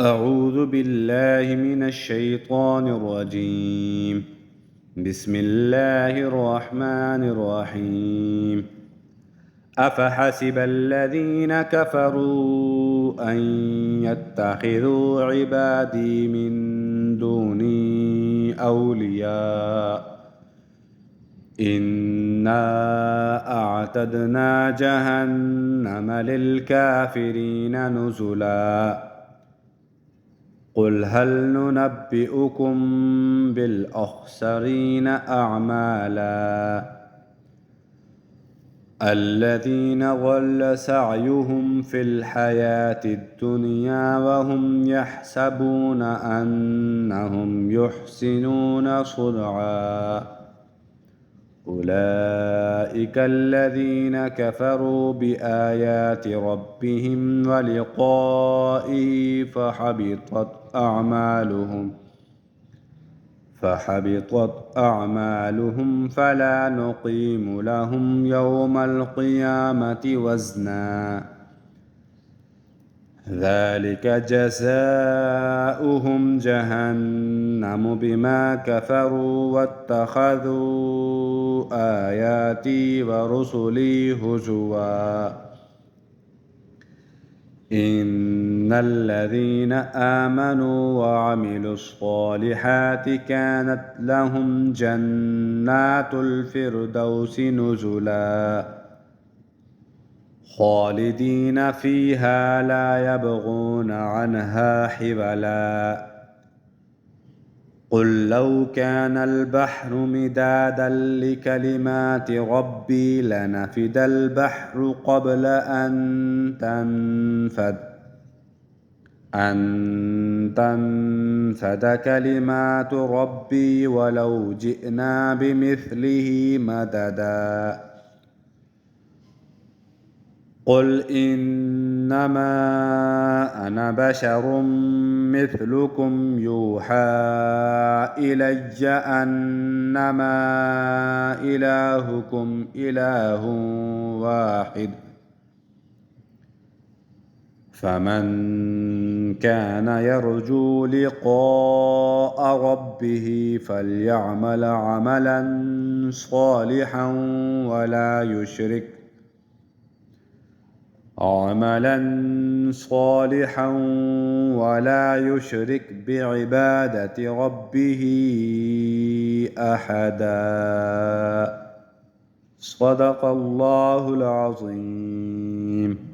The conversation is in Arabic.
أعوذ بالله من الشيطان الرجيم. بسم الله الرحمن الرحيم. أفحسب الذين كفروا أن يتخذوا عبادي من دوني أولياء إنا أعتدنا جهنم للكافرين نزلا قل هل ننبئكم بالأخسرين أعمالا الذين ضل سعيهم في الحياة الدنيا وهم يحسبون أنهم يحسنون صنعا أولئك الذين كفروا بآيات ربهم ولقائه فحبطت أعمالهم فلا نقيم لهم يوم القيامة وزنا ذلك جزاؤهم جهنم بما كفروا واتخذوا آياتي ورسلي هزوا إن الذين آمنوا وعملوا الصالحات كانت لهم جنات الفردوس نزلا خالدين فيها لا يبغون عنها حولا قل لو كان البحر مدادا لكلمات ربي لنفد البحر قبل أن تنفد كلمات ربي ولو جئنا بمثله مددا قل إنما أنا بشر مثلكم يوحى إلي أنما إلهكم إله واحد فمن كان يرجو لقاء ربه فليعمل عملا صالحا ولا يشرك بعبادة ربه أحدا. صدق الله العظيم.